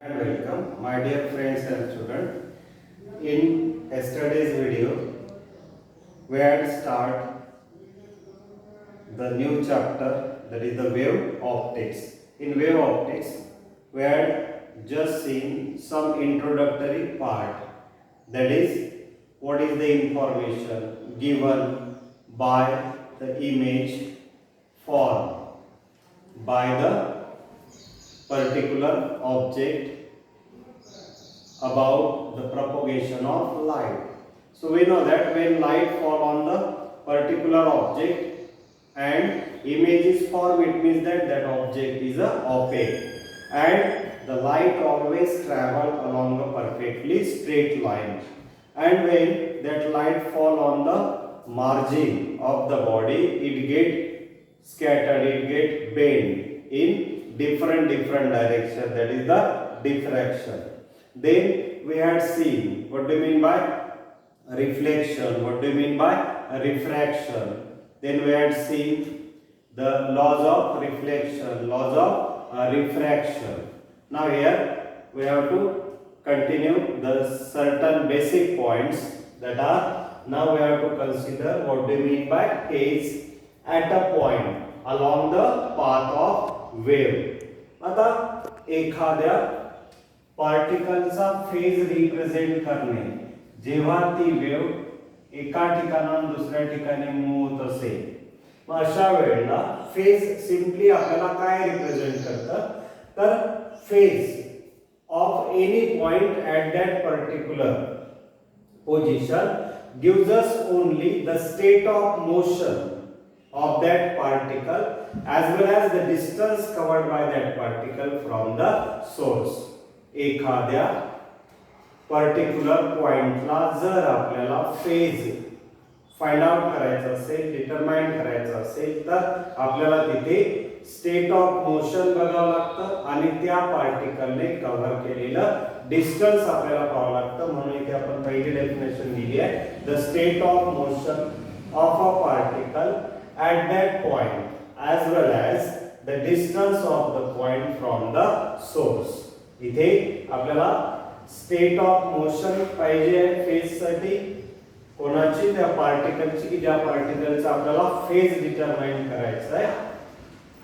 and welcome, my dear friends and students. In yesterday's video, we had start the new chapter, that is the wave optics. In wave optics, we had just seen some introductory part, that is what is the information given by the image formed by the particular object about the propagation of light. So we know that when light fall on the particular object and image is formed, it means that that object is opaque, and the light always travel along a perfectly straight line, and when that light fall on the margin of the body, it get scattered, it get bent in different direction, that is the diffraction. Then we had seen what do you mean by reflection, what do you mean by refraction. Then we had seen the laws of reflection, laws of refraction. Now here we have to continue the certain basic points, that are now we have to consider what do you mean by phase at a point along the path of wave. आता एखाद्या पार्टिकलचा phase represent करणे, जेव्हा ती wave एका ठिकाणाहून दुसऱ्या ठिकाणी move होत असेल, मग अशा वेळेला फेज सिंपली आपल्याला काय रिप्रेझेंट करतं, तर phase of any point at that particular position gives us only the state of motion of that particle as well as the distance covered by that particle from the source. एखाद्या particular पॉइंटला जर आपल्याला phase find out करायचा असेल, determine करायचा असेल, तर आपल्याला तिथे स्टेट ऑफ मोशन बघावं लागतं आणि त्या पार्टिकलने कव्हर केलेलं डिस्टन्स आपल्याला पाहावं लागतं. म्हणून इथे आपण पहिली डेफिनेशन दिली आहे, the state of motion of a particle at that point as well as the distance of the point from the source. इथे आपल्याला स्टेट ऑफ मोशन पाहिजे आहे फेज साठी, कोणाची, त्या पार्टिकलची, की ज्या पार्टिकलचा आपल्याला फेज डिटरमाइन करायचा आहे,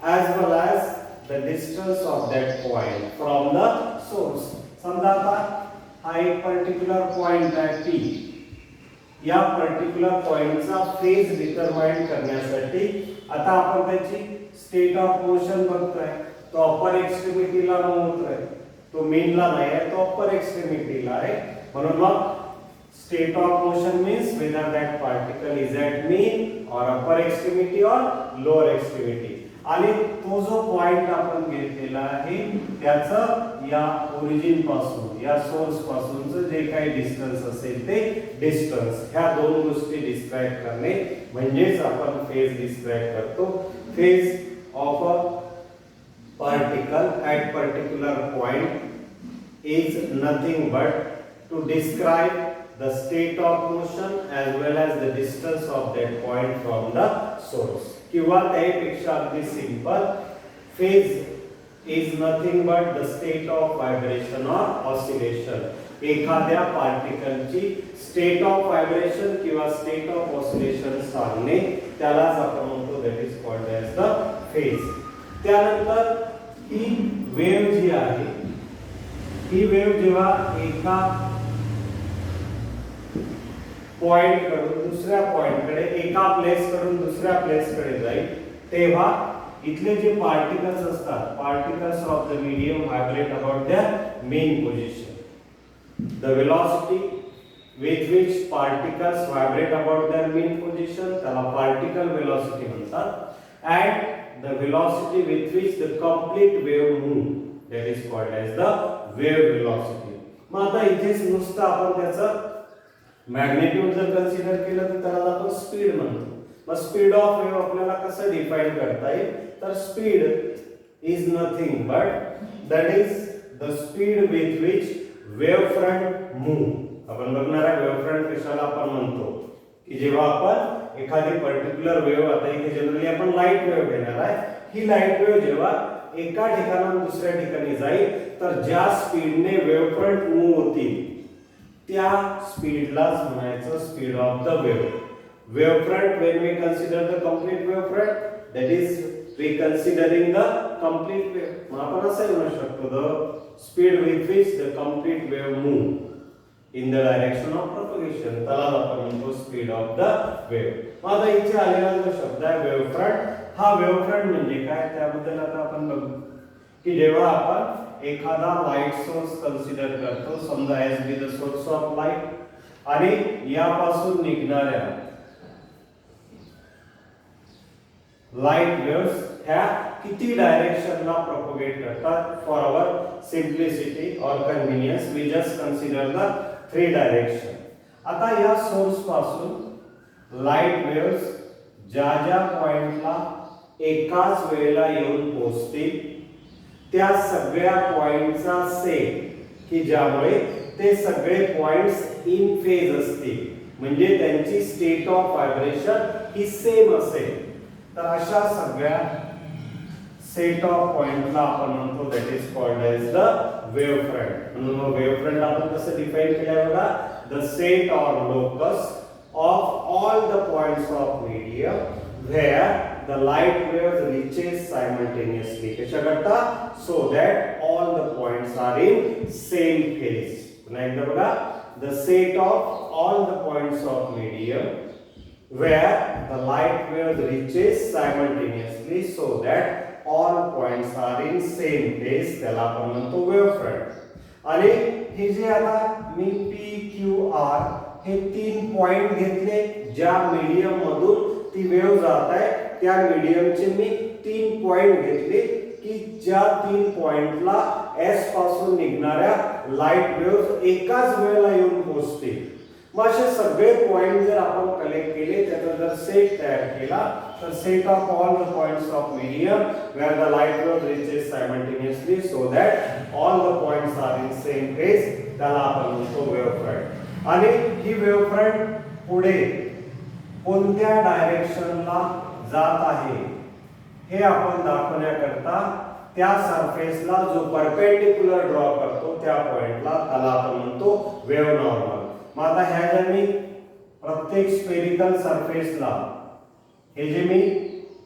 as well as the distance of that point from the source. समजा आता हा एक पर्टिक्युलर पॉइंट आहे P, या पर्टिक्युलर पॉइंटचा फेज डिटरमाइन करण्यासाठी आता आपण त्याची स्टेट ऑफ मोशन बघतोय. तो अपर एक्स्ट्रीमिटीला मूव्ह होतोय, तो मेनला नाही आहे, तो अपर एक्स्ट्रीमिटीला आहे. म्हणून मग state of motion means whether that particle is at mean or upper extremity or lower extremity. आणि तो जो पॉइंट आपण घेतलेला आहे त्याचं या ओरिजिन पासून, या सोर्स पासूनचं जे काही डिस्टन्स असेल ते डिस्टन्स, ह्या दोन गोष्टी डिस्क्राइब करणे म्हणजेच आपण फेज डिस्क्राइब करतो. Phase of a particle at particular point is nothing but to describe the state of motion as well as the distance of that point from the source. किंवा त्यापेक्षा अगदी simple, phase is nothing but the state of vibration or oscillation. एखाद्या पार्टिकलची state of vibration किंवा state of oscillation सांगणे, त्यालाच आपण म्हणतो that is called as the phase. त्यानंतर ही वेव्ह जी आहे, ही वेव्ह जेव्हा एका पॉइंट कडून दुसऱ्या पॉइंट कडे, एका प्लेस कडून दुसऱ्या प्लेस कडे जाईल, तेव्हा इथले जे पार्टिकल्स असतात, particles of the medium vibrate about their main position. The velocity with which particles vibrate about their main position त्याला पार्टिकल वेलोसिटी म्हणतात. And the velocity with which the complete wave move, that is called as the wave velocity. मग आता इथेच नुसतं आपण त्याचं magnitude जर consider केलं तर त्याला आपण स्पीड म्हणतो. मग स्पीड ऑफ वेव्ह आपल्याला कसं डिफाइन करता येईल, तर speed is nothing but that is the speed with which wave front move. आपण बघणार आहे वेव्ह फ्रंट कशाला आपण म्हणतो, की जेव्हा आपण एखादी पर्टिक्युलर वेव्ह, आता इथे जनरली आपण लाईट वेव्ह घेणार आहे, ही लाईट वेव्ह जेव्हा एका ठिकाणाहून दुसऱ्या ठिकाणी जाईल तर ज्या स्पीडने वेव्हफ्रंट मूव्ह होतील त्या स्पीडलाच म्हणायचं speed of the wavefront. when we consider the complete wavefront, that is we considering the complete wave. मग आपण असं म्हणू शकतो the speed with which the complete wave move in the direction of propagation, त्याला आपण म्हणतो स्पीड ऑफ द वेव्ह. मग आता इथे आलेला जो शब्द आहे वेव्हफ्रंट, हा वेव्हफ्रंट म्हणजे काय त्याबद्दल आता आपण बघू की जेव्हा आपण एखादा लाईट सोर्स कन्सिडर करतो, समजा S be the source of light, आणि यापासून निघणाऱ्या लाईट वेव्स ह्या किती डायरेक्शनला प्रोपगेट करतात. For our simplicity or convenience we just consider the 3 direction. आता या सोर्स पासून लाईट वेव्स ज्या ज्या पॉइंटला एकाच वेळेला येऊन पोहोचतील त्या सगळ्या पॉइंटचा सेट की ज्यामुळे ते सगळे पॉइंट्स इन फेज असतील, म्हणजे त्यांची स्टेट ऑफ व्हायब्रेशन ही सेम असेल. तर अशा सगळ्या सेट ऑफ पॉइंटला आपण म्हणतो that is called as the wavefront. म्हणून वेव्हफ्रंट आपण कसं डिफाइन केलंय बघा, the set or locus of all the points of medium where the light waves reaches simultaneously. कशा करता? So that all the points are in same phase. पुन्हा एकदा बघा, the set of all the points of medium where the light waves reaches simultaneously so that all points are in same phase, त्याला आपण म्हणतो वेव्हफ्रंट. आणि हे जे आता मी P Q R हे 3 पॉइंट घेतले ज्या मीडियम मधून ती वेव्ह जात आहे, त्या मीडियमचे मी 3 पॉइंट घेतले की ज्या 3 पॉइंटला S पासून निघणाऱ्या लाईट वेव्ह एकाच वेळेला येऊन पोहोचतील. मग असे सगळे पॉइंट जर आपण कलेक्ट केले, त्याचा जर सेट तयार केला तर set of all the points of medium where the light wave reaches simultaneously so that all the points are in same phase, त्याला आपण म्हणतो वेव्हफ्रंट. आणि ही वेव्हफ्रंट पुढे कोणत्या डायरेक्शनला जात आहे हे आपण दाखवण्याकरता त्या सरफेसला जो परपेंडिक्युलर ड्रॉ करतो त्या पॉइंटला त्याला आपण म्हणतो वेव्ह नॉर्मल. मग आता ह्या ज्या मी प्रत्येक स्फेरिकल सरफेसला हे जे मी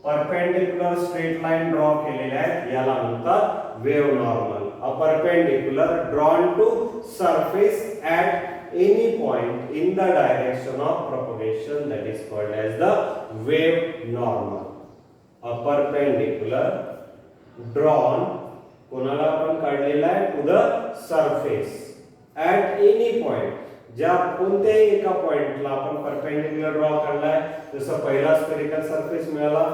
परपेंडिक्युलर स्ट्रेट लाईन ड्रॉ केलेले आहेत याला म्हणतात wave normal. A perpendicular drawn to surface at any point in the direction of propagation, that is called as the wave normal. A perpendicular drawn कोणाला आपण काढलेला आहे to the surface at any point, ज्या कोणत्याही एका पॉइंटला आपण perpendicular draw काढलाय, जसं पहिला स्फेरिकल सरफेस मिळाला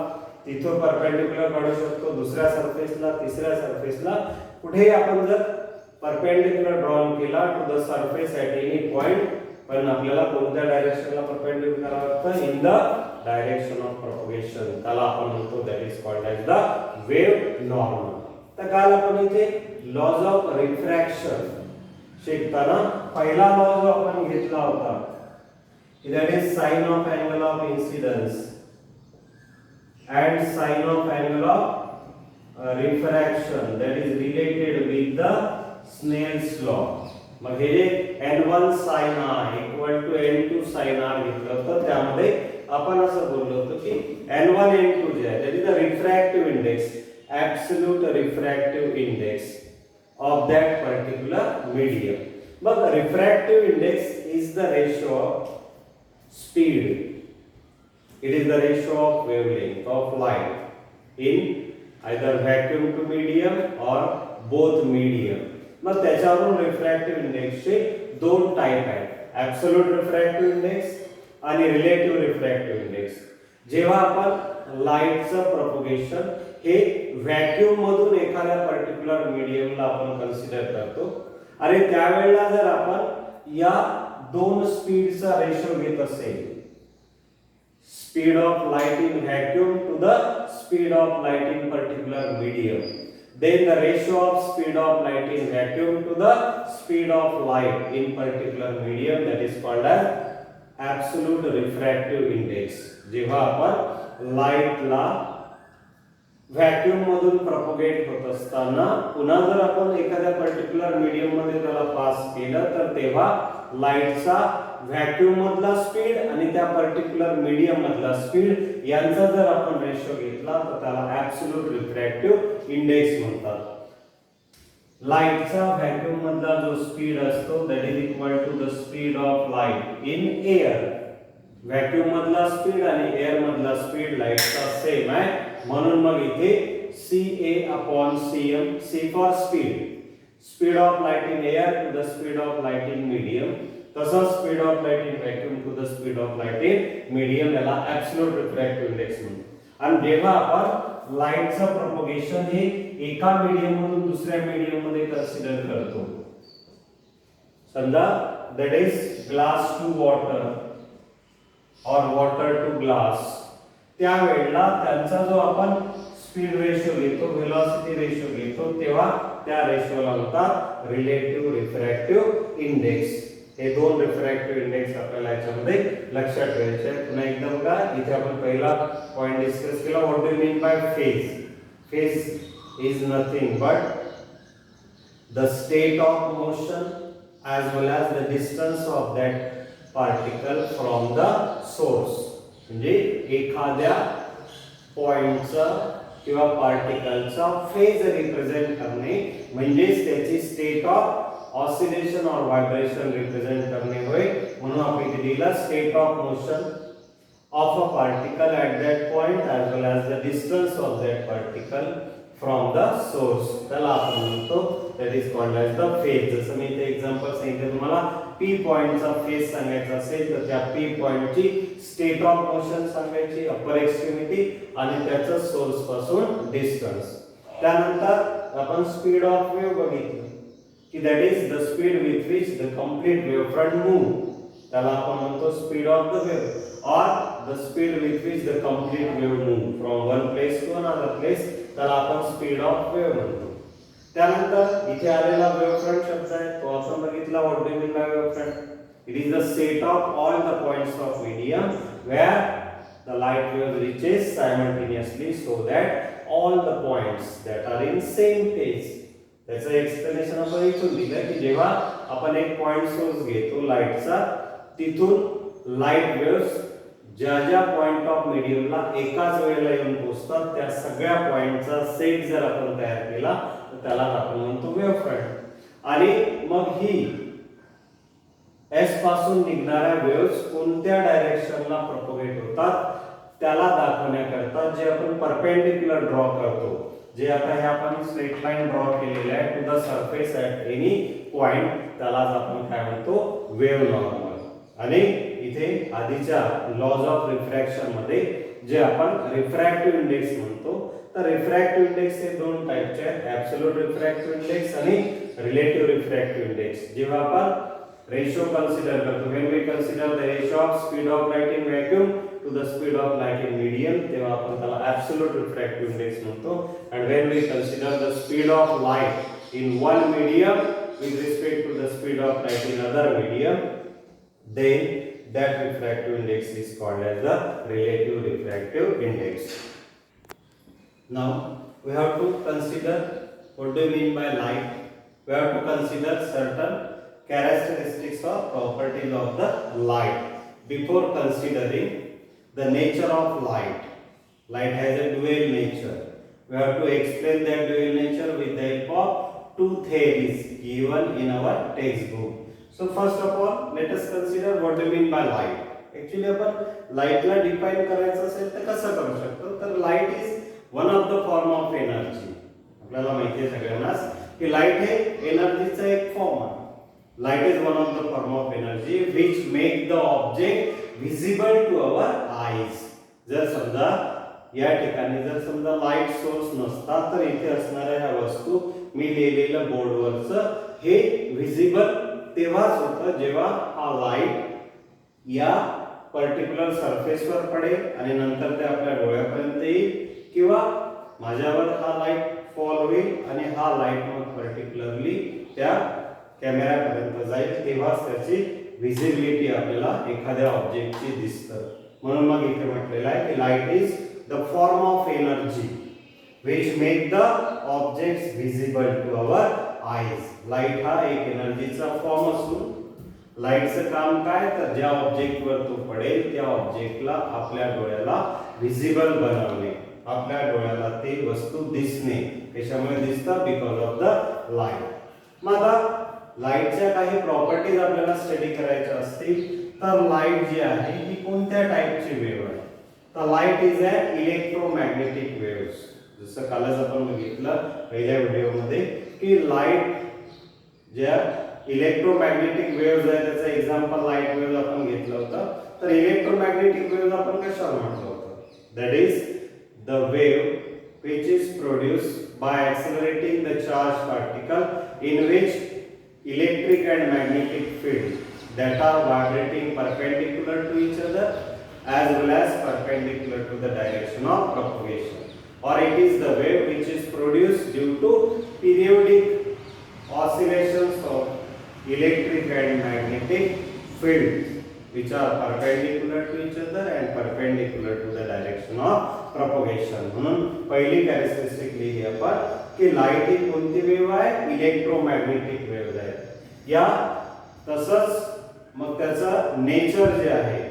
तिथं परपेंडिक्युलर काढू शकतो, दुसऱ्या सरफेसला, तिसऱ्या सरफेसला, कुठेही आपण जर परपेंडिक्युलर ड्रॉन केला to the surface at any point, पण आपल्याला कोणत्या डायरेक्शनला परपेंडिक्युलर करावं लागतं, in the direction of propagation, त्याला आपण म्हणतो that is called as the wave normal. तर काल आपण इथे लॉज ऑफ रिफ्रॅक्शन शिकताना पहिला लॉ जो आपण घेतला होता that is sine of angle of incidence and sine of angle of refraction that is related with the Snell's law. मग हे जे n1 sin r equal to n2 sin r घेतलं होतं त्यामध्ये आपण असं बोललो होतो की n1 n2 जे आहे that is the refractive index, absolute refractive index of that particular medium. मग refractive index is the ratio of speed, it is the ratio of wavelength of light in either vacuum to medium और both medium. मग त्याच्यावरून refractive इंडेक्सचे 2 type आहेत, absolute refractive index आणि relative refractive index. जेव्हा आपण लाईटचं प्रोपगेशन हे व्हॅक्यूम मधून एखाद्या पर्टिक्युलर मीडियमला आपण कन्सिडर करतो आणि त्यावेळेला जर आपण या 2 स्पीडचा रेशो घेत असेल, speed of light in vacuum to the speed of light in particular medium, then the ratio of speed of light in vacuum to the speed of light in particular medium, that is called as absolute refractive index. जेव्हा आपण लाईटला vacuum मधून propagate होत असताना पुन्हा जर आपण एखाद्या particular medium मध्ये त्याला पास केलं तर तेव्हा लाईटचा व्हॅक्यूम मधला स्पीड आणि त्या पर्टिक्युलर मीडियम मधला स्पीड यांचा जर आपण रेशो घेतला तर त्याला ऍब्सोल्यूट रिफ्रॅक्टिव्ह इंडेक्स म्हणतात. लाईटचा व्हॅक्यूम मधला जो स्पीड असतो that is equal to the speed of light in air. Vacuum मधला स्पीड आणि एअर मधला स्पीड लाईटचा सेम आहे, म्हणून मग इथे CA/CM, C for speed, speed of light in air to the speed of light in medium, तसंच speed of light in vacuum to the speed of light in medium याला absolute refractive index म्हणतो. आणि जेव्हा आपण लाईटचं propagation हे एका medium मधून दुसऱ्या मीडियम मध्ये कन्सिडर करतो, समजा that is glass to water or water to glass, त्यावेळेला त्यांचा जो आपण स्पीड रेशो घेतो, व्हेलॉसिटी रेशो घेतो, तेव्हा त्या रेशोला म्हणतात रिलेटिव्ह रिफ्रॅक्टिव्ह इंडेक्स. हे दोन रिफ्रॅक्टिव्ह इंडेक्स आपल्याला याच्यामध्ये लक्षात ठेवायचे आहेत. पुन्हा एकदा बघा, इथे आपण पहिला पॉइंट डिस्कस केला, what do you mean bye phase. Phase is nothing but the state of motion as well as the distance of that particle from the source. म्हणजे एखाद्या पॉइंटचा किंवा पार्टिकलचा फेज रिप्रेझेंट करणे म्हणजेच त्याची स्टेट ऑफ ऑसिलेशन और vibration represent करणे होय. म्हणून आपण इथे दिला state of motion of a particle at that point as well as the distance of that particle from the source, त्याला आपण म्हणतो that is called as the phase. जसं मी इथे एक्झाम्पल सांगितलं, तुम्हाला P पॉइंटचा फेज सांगायचा असेल तर त्या P पॉइंटची स्टेट ऑफ मोशन सांगायची, अपर एक्स्ट्रीमिटी आणि त्याचा सोर्स पासून डिस्टन्स. त्यानंतर आपण स्पीड ऑफ वेव्ह बघितलं की that is the speed with which the complete wave front move, त्याला आपण म्हणतो speed of the wave or the speed with which the complete wave move from one place to another place, त्याला आपण speed of wave म्हणतो. त्यानंतर इथे आलेला wave front शब्द आहे, तो आपण बघितला, what do you mean by wave front. It is the set of all the points of medium where the light wave reaches simultaneously so that all the points that are in same phase. त्याचं explanation आपण इथून दिलं की जेव्हा आपण एक point source घेतो लाईटचा, तिथून लाईट वेव्हज ज्या ज्या पॉइंट ऑफ मीडियमला एकाच वेळेला येऊन पोहोचतात त्या सगळ्या पॉइंटचा सेट जर आपण तयार केला तर त्याला आपण म्हणतो वेव्ह फ्रंट. आणि मग ही एस पासून निघणाऱ्या वेव्हज कोणत्या डायरेक्शनला प्रोपगेट होतात त्याला दाखवण्याकरता जे आपण परपेंडिक्युलर ड्रॉ करतो, जे आता हे आपण स्ट्रेट लाईन ड्रॉ केलेले आहे to the surface at any point, त्यालाच आपण काय म्हणतो वेव्ह नॉर्मल. आणि इथे आधीच्या लॉज ऑफ रिफ्रॅक्शन मध्ये जे आपण रिफ्रॅक्टिव्ह इंडेक्स म्हणतो, तर रिफ्रॅक्टिव्ह इंडेक्स हे दोन टाइपचे आहेत, ऍब्सोल्यूट रिफ्रॅक्टिव्ह इंडेक्स आणि रिलेटिव्ह रिफ्रॅक्टिव्ह इंडेक्स. जेव्हा आपण रेशो कन्सिडर करतो, when we consider the ratio of speed of light in vacuum to the speed of light in medium, तेव्हा आपण त्याला ऍब्सोल्यूट रिफ्रॅक्टिव्ह इंडेक्स म्हणतो. And when we consider the speed of light in one medium with respect to the speed of light in other medium, then that refractive index is called as the relative refractive index. Now we have to consider what do you mean by light. We have to consider certain characteristics or properties of the light before considering the nature of light. Light has a dual nature. We have to explain that dual nature with the help of two theories given in our textbook. So first of all, let us consider what do you mean by light. Actually आपण लाईटला define करायचं असेल तर कसं करू शकतो, तर light is one of the form of energy. आपल्याला माहिती आहे सगळ्यांनाच की लाईट हे एनर्जीचा एक फॉर्म आहे. Light is one of the form of energy which make the object visible to our eyes. जर समजा या ठिकाणी जर समजा लाईट सोर्स नसता तर इथे असणाऱ्या ह्या वस्तू मी लिहिलेलं बोर्डवरचं हे विजिबल तेव्हाच होतं जेव्हा हा लाईट या पर्टिक्युलर सरफेसवर पडेल आणि नंतर ते आपल्या डोळ्यापर्यंत येईल, किंवा माझ्यावर हा लाईट फॉल होईल आणि हा लाईट मग पर्टिक्युलरली त्या कॅमेऱ्यापर्यंत जाईल, तेव्हाच त्याची विजिबिलिटी आपल्याला एखाद्या ऑब्जेक्टची दिसतं. म्हणून मग इथे म्हटलेलं आहे की light is the form of energy which make the objects visible to our eyes. Light हा एक एनर्जीचा फॉर्म असून लाईटचं काम काय तर ज्या ऑब्जेक्टवर तो पडेल त्या ऑब्जेक्टला आपल्या डोळ्याला व्हिजिबल बनवणे, आपल्या डोळ्याला ते वस्तू दिसणे. कशामुळे दिसतं? Because of the light. मग आता लाईटच्या काही प्रॉपर्टीज आपल्याला स्टडी करायच्या असतील तर लाईट जी आहे ही कोणत्या टाइपची वेव्ह आहे? तर light is a electromagnetic waves. जसं कालच आपण बघितलं पहिल्या व्हिडिओमध्ये की लाईट ज्या इलेक्ट्रोमॅग्नेटिक वेव्हज आहे त्याचं एक्झाम्पल लाईट वेव्ह आपण घेतलं होतं. तर इलेक्ट्रोमॅग्नेटिक वेव्ह आपण कशावर म्हटलं होतं? That is the wave which is produced by accelerating the charged particle in which electric and magnetic fields that are vibrating perpendicular to each other as well as perpendicular to the direction of propagation, or it is the wave which is produced due to periodic oscillations of electric and magnetic fields which are perpendicular to each other and perpendicular to the direction of propagation. म्हणून पहिली characteristic लिहिली आपण की light ही कोणती wave आहे? Electromagnetic wave आहे. या तसंच मग त्याचं नेचर जे आहे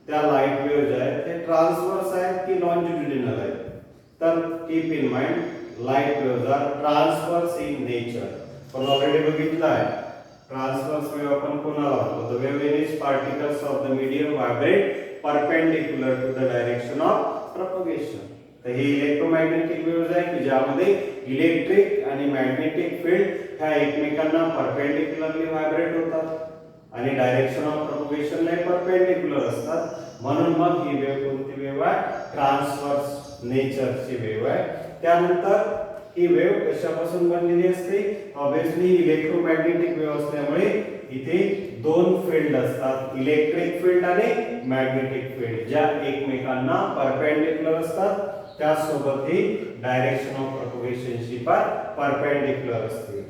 त्या लाईट वेव्ह जे आहेत ते ट्रान्सवर्स आहेत की लॉन्जिट्युडिनल आहेत? तर keep in mind light waves are transverse in nature. पण ऑलरेडी बघितलं आहे ट्रान्सवर्स वेव्ह आपण कोणाला म्हणतो? The wave in which particles of the medium vibrate perpendicular to the direction of propagation. तर हे इलेक्ट्रोमॅग्नेटिक वेव्हज आहे की ज्यामध्ये इलेक्ट्रिक आणि मॅग्नेटिक फील्ड ह्या एकमेकांना परपेंडिक्युलरली व्हायब्रेट होतात आणि डायरेक्शन ऑफ प्रोपगेशनला परपेंडिक्युलर असतात. म्हणून मग ही वेव्ह कोणती वेव्ह आहे? ट्रान्सवर्स नेचरची वेव्ह आहे. त्यानंतर ही वेव्ह कशापासून बनलेली असते? ऑब्वियसली इलेक्ट्रोमॅग्नेटिक वेव्ह असल्यामुळे इथे दोन फील्ड असतात, इलेक्ट्रिक फील्ड आणि मॅग्नेटिक फील्ड, ज्या एकमेकांना परपेंडिक्युलर असतात. त्यासोबत ही डायरेक्शन ऑफ प्रोपगेशनशी परपेंडिक्युलर असते.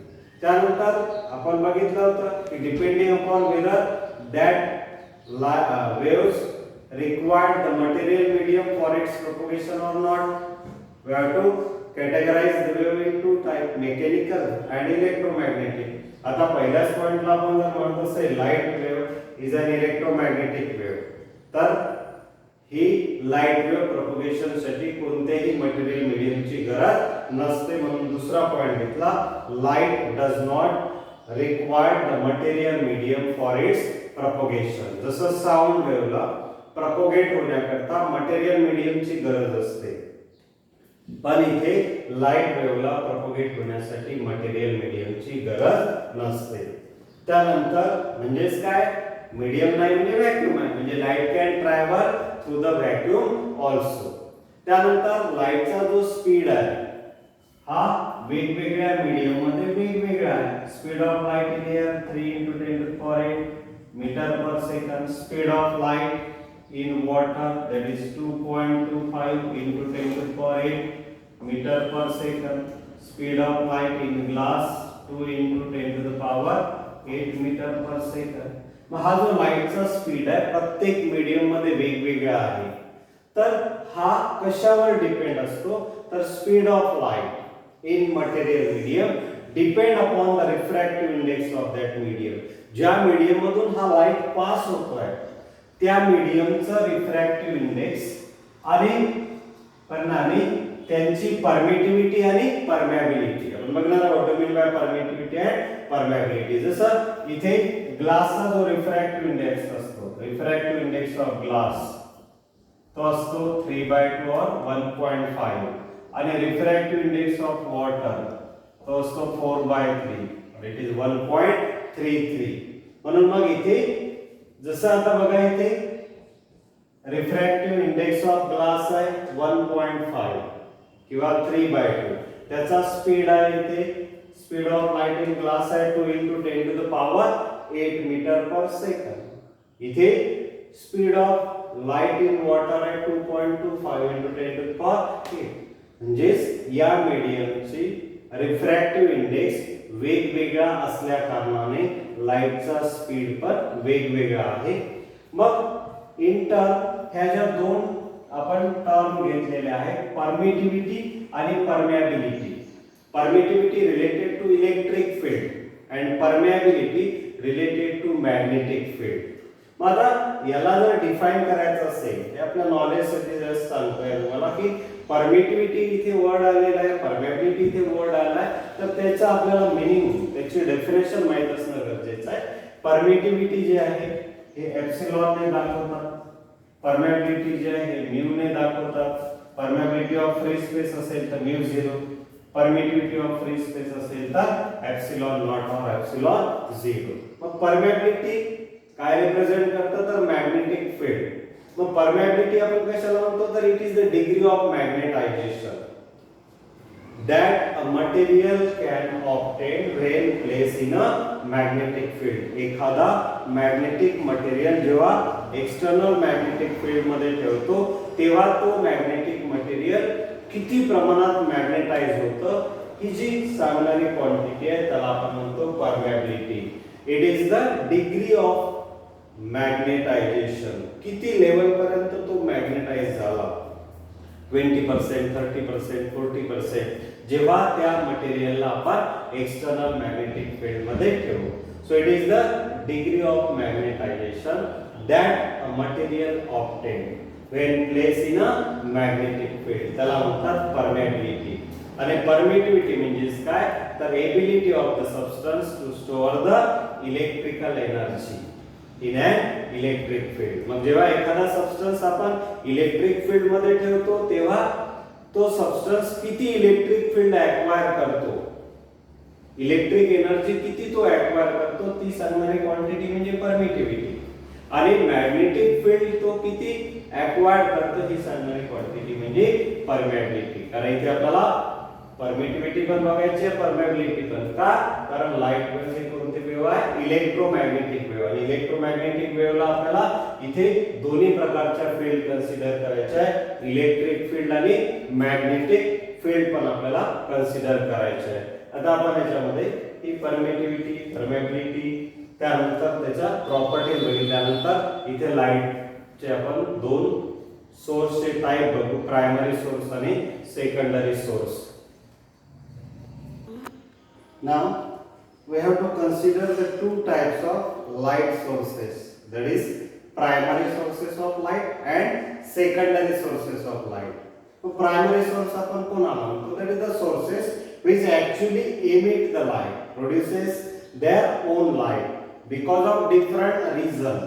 त्यानंतर आपण बघितलं होतं की depending upon whether that waves required the material medium for its propagation और not, we have to categorize the wave in two type, mechanical and electromagnetic. आता पहिल्याच पॉइंटला आपण जर म्हणत असेल light wave is an electromagnetic wave, तर ही लाईट वेव्ह प्रोपगेशन साठी कोणत्याही मटेरियल मीडियमची गरज नसते. म्हणून दुसरा पॉइंट घेतला, light does not require the material medium for its propagation. जसं साऊंड वेव्हला प्रोपगेट होण्याकरता मटेरियल मीडियमची गरज असते, पण इथे लाईट वेव्हला प्रोपगेट होण्यासाठी मटेरियल मीडियमची गरज नसते. त्यानंतर म्हणजेच काय? मीडियम नाही म्हणजे व्हॅक्यूम आहे, म्हणजे light can travel through the vacuum also. त्यानंतर लाईटचा जो स्पीड आहे हा वेगवेगळ्या मीडियम मध्ये वेगवेगळा आहे. Speed of light in air 3 × 10⁸ metre per second. Speed of light in water that is 2.25 × 10⁸ meter per second. Speed of light in glass 2 × 10⁸ meter per second. मग हा जो लाईटचा स्पीड आहे प्रत्येक मीडियम मध्ये वेगवेगळा आहे. तर हा कशावर डिपेंड असतो? तर speed of light in material medium depend upon the refractive index of that medium. ज्या मीडियम मधून हा लाईट पास होतोय त्या मीडियमचं रिफ्रॅक्टिव्ह इंडेक्स आणि परिणामी त्यांची परमिटिव्हिटी आणि परमेबिलिटी. आपण बघणार आहोत what mean by permittivity and permeability. जसं इथे ग्लासचा जो रिफ्रॅक्टिव्ह इंडेक्स असतो, रिफ्रॅक्टिव्ह इंडेक्स ऑफ ग्लास तो असतो 3/2 और 1.5 आणि रिफ्रॅक्टिव्ह इंडेक्स ऑफ वॉटर तो असतो 4/3, इट इज 1.33. म्हणून मग इथे जसं आता बघा इथे रिफ्रॅक्टिव्ह इंडेक्स ऑफ ग्लास आहे 1.5 किंवा 3/2. त्याचा स्पीड आहे इथे speed of light in glass आहे 2 × 10⁸ मीटर पर सेकंड. इथे speed of light in water आहे 2.25 × 10⁸. म्हणजेच या मीडियमची रिफ्रॅक्टिव्ह इंडेक्स वेगवेगळा असल्या कारणाने लाईटचा स्पीड पण वेगवेगळा आहे. मग इन टर्म ह्या ज्या दोन आपण टर्म घेतलेल्या आहेत परमिटिव्हिटी आणि permeability. Permittivity related to electric field and permeability related to magnetic field. मग आता याला जर डिफाइन करायचं असेल हे आपल्या नॉलेजसाठी जस्ट सांगतोय तुम्हाला की परमिटिव्हिटी इथे वर्ड आलेला आहे, परमियाबिलिटी इथे वर्ड आला आहे, तर त्याचं आपल्याला मीनिंग त्याची डेफिनेशन माहित असणं गरजेचं आहे. परमिटिव्हिटी जे आहे हे एप्सिलॉन ने दाखवतात, परमियाबिलिटी जे आहे हे म्यू ने दाखवतात. परमियाबिलिटी ऑफ फ्री स्पेस असेल तर mu 0, permittivity of free space असेल तर एप्सिलॉन नॉट और एप्सिलॉन 0. मग परमियाबिलिटी काय रिप्रेझेंट करतं तर मॅग्नेटिक फील्ड. मग परमियाबिलिटी आपण कशाला म्हणतो तर it is the degree of magnetisation that a material can obtain when placed in a magnetic field. एखादा मॅग्नेटिक मटेरियल जेव्हा एक्सटर्नल मॅग्नेटिक फील्ड मध्ये ठेवतो तेव्हा तो मॅग्नेटिक मटेरियल किती प्रमाणात मॅग्नेटाइज होतं ही जी सांगणारी क्वांटिटी आहे त्याला आपण म्हणतो permeability. It is the degree of magnetisation, किती लेवल पर्यंत तो मॅग्नेटाइज झाला, 20%, 30%, 40%, जेव्हा त्या मटेरियलला आपण एक्सटर्नल मॅग्नेटिक फील्ड मध्ये ठेवू. So it is the degree of magnetisation that a material obtain when place in a magnetic field, त्याला म्हणतात परमियाबिलिटी. आणि परमिटिव्हिटी म्हणजे काय तर ability of the substance to store the electrical energy in an electric field. मग जेव्हा एखादा substance आपण इलेक्ट्रिक फील्ड मध्ये ठेवतो तेव्हा तो सबस्टन्स किती इलेक्ट्रिक फील्ड ॲक्वायर करतो, इलेक्ट्रिक एनर्जी किती तो ॲक्वायर करतो ती सांगणारी क्वांटिटी म्हणजे परमिटिव्हिटी. आणि मॅग्नेटिक फील्ड तो किती ॲक्वायर करतो ही सांगणारी क्वांटिटी म्हणजे परमियाबिलिटी. कारण इथे आपल्याला परमिटिव्हिटी पण बघायची आहे, परमियाबिलिटी पण. का कारण लाईट वेव्हचे कोणते वेव्ह आहे इलेक्ट्रोमॅग्नेटिक वेव्ह, आणि इलेक्ट्रोमॅग्नेटिक वेव्हला आपल्याला इथे दोन्ही प्रकारच्या फील्ड कन्सिडर करायच्या आहे, इलेक्ट्रिक फील्ड आणि मॅग्नेटिक फील्ड पण आपल्याला कन्सिडर करायचे आहे. आता आपण याच्यामध्ये ही परमिटिव्हिटी, परमियाबिलिटी, त्यानंतर त्याच्या प्रॉपर्टीज बघितल्यानंतर इथे लाईटचे आपण दोन सोर्सचे टाइप बघू, प्रायमरी सोर्स आणि secondary source. Now we have to consider the two types of light sources, that is primary sources of light and secondary sources of light. So primary source आपण कोणाला म्हणतो, that is the sources which actually emit the light, produces their own light because of different reason.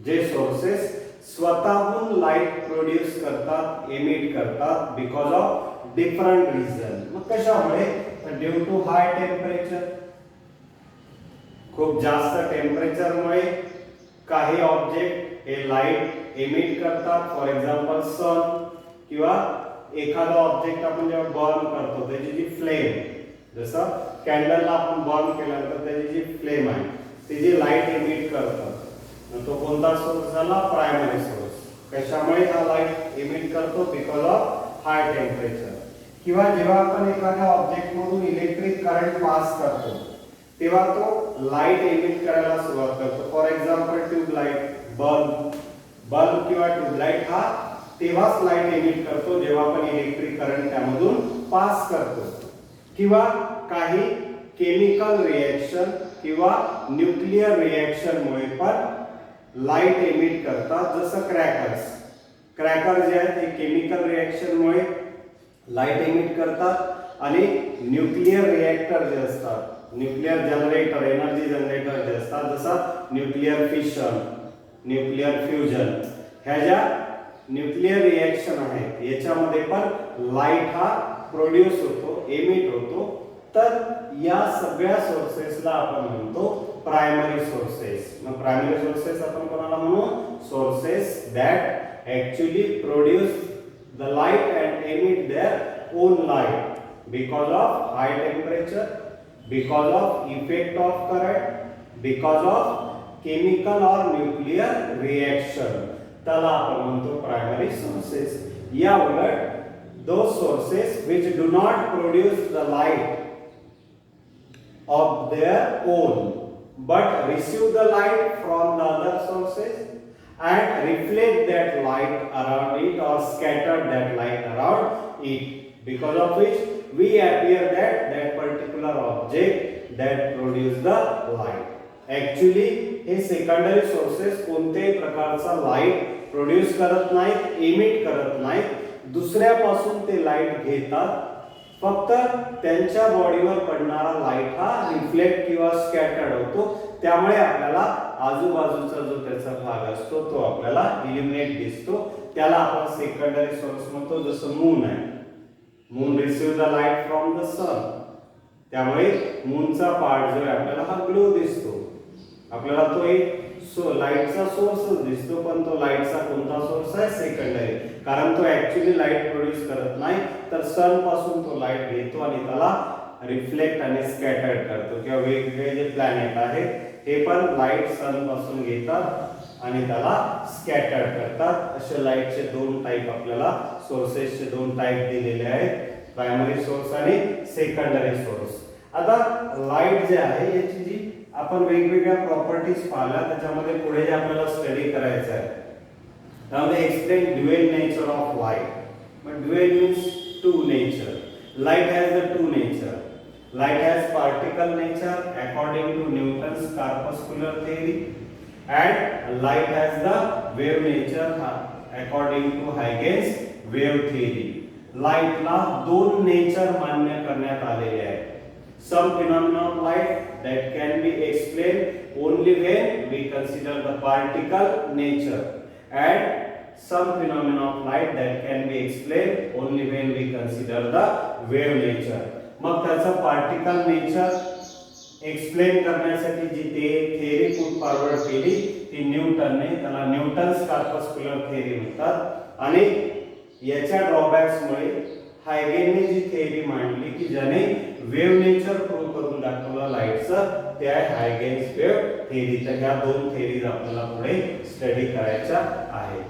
जे sources स्वतःहून light produce करतात, emit करतात because of different reason. मग कशामुळे तर ड्यू टू हाय टेम्परेचर, खूप जास्त टेम्परेचरमुळे काही ऑब्जेक्ट हे लाईट एमिट करतात. फॉर एक्झाम्पल सन, किंवा एखादा ऑब्जेक्ट आपण जेव्हा बर्न करतो त्याची जी फ्लेम, जसं कॅन्डलला आपण बर्न केल्यानंतर त्याची जी फ्लेम आहे ती जी लाईट एमिट करतात, तो कोणता सोर्स झाला प्रायमरी सोर्स. कशामुळे हा लाईट एमिट करतो बिकॉज ऑफ हाय टेम्परेचर. किंवा जेव्हा आपण एखाद्या ऑब्जेक्ट मधून इलेक्ट्रिक करंट पास करतो तेव्हा तो लाईट एमिट करायला सुरुवात करतो. फॉर एक्झाम्पल ट्यूबलाईट, बल्ब किंवा ट्यूबलाईट हा तेव्हाच लाईट एमिट करतो जेव्हा आपण इलेक्ट्रिक करंट त्यामधून पास करतो. किंवा काही केमिकल रिएक्शन किंवा न्यूक्लिअर रिएक्शन मुळे पण लाईट एमिट करतात, जसं क्रॅकर जे आहेत ते केमिकल रिएक्शन मुळे लाईट एमिट करतात. आणि न्यूक्लिअर रिएक्टर जे असतात, न्यूक्लिअर जनरेटर, एनर्जी जनरेटर जे असतात, जसं न्यूक्लिअर फिशन, न्यूक्लिअर फ्युजन, ह्या ज्या न्यूक्लिअर रिएक्शन आहेत याच्यामध्ये पण लाईट हा प्रोड्यूस होतो, एमिट होतो. तर या सगळ्या सोर्सेसला आपण म्हणतो प्रायमरी सोर्सेस. मग प्रायमरी सोर्सेस आपण कोणाला म्हणू, sources that actually produce the light and emit their own light because of high temperature, because of effect of current, because of chemical or nuclear reaction, त्याला आपण म्हणतो प्रायमरी सोर्सेस. या उलट those sources which do not produce the light of their own but receive the light from the other sources and reflect that light around it or scatter that light around it, because of which we appear that particular object that produce the light. Actually हे secondary sources कोणत्याही प्रकारचा light produce करत नाहीत, emit करत नाहीत, दुसऱ्यापासून ते light घेतात. फक्त त्यांच्या बॉडीवर पडणारा लाईट हा रिफ्लेक्ट किंवा स्कॅटर्ड होतो. त्यामुळे आपल्याला आजूबाजूचा जो त्याचा भाग असतो तो आपल्याला इल्युमिनेट दिसतो. त्याला आपण सेकंडरी सोर्स म्हणतो. जसं मून आहे, moon receive the light from the sun, त्यामुळे मूनचा पार्ट जो आहे आपल्याला हा ग्लो दिसतो. आपल्याला तो एक लाईटचा सोर्सच दिसतो, पण तो लाईटचा कोणता सोर्स आहे? सेकंडरी. कारण तो ऍक्च्युली लाईट प्रोड्यूस करत नाही, तर सन पासून तो लाईट घेतो आणि त्याला रिफ्लेक्ट आणि स्कॅटर्ड करतो. किंवा वेगवेगळे जे प्लॅनेट आहेत हे पण लाईट सन पासून घेतात आणि त्याला स्कॅटर्ड करतात. असे लाईटचे दोन टाइप आपल्याला सोर्सेसचे दोन टाइप दिलेले आहेत, प्रायमरी सोर्स आणि सेकंडरी सोर्स. आता लाईट जे आहे याची जी आपण वेगवेगळ्या प्रॉपर्टीज पाहिल्या, त्याच्यामध्ये पुढे जे आपल्याला स्टडी करायचं आहे त्यामध्ये explain dual nature of light. But dual means two nature. Light has the two nature. Light has particle nature according to Newton's corpuscular theory, and light has the wave nature according to Huygens wave theory. Light ला दोन nature मान्य करण्यात आलेले आहेत. Some phenomena of light that can be explained only when we consider the particle nature, and some phenomena of light that can be explained only when we consider the wave nature. मग त्याचा particle nature explain करण्यासाठी जी theory put forward केली ती न्यूटनने, त्याला Newton's corpuscular theory म्हणतात. आणि याच्या drawbacks मुळे हायगेनने जी थिअरी मांडली की ज्याने वेव्ह नेचर प्रूव्ह करून दाखवलं लाईटचं, ते आहे हायगेन्स वेव्ह थिअरी. तर ह्या दोन थिअरीज आपल्याला पुढे स्टडी करायच्या आहेत.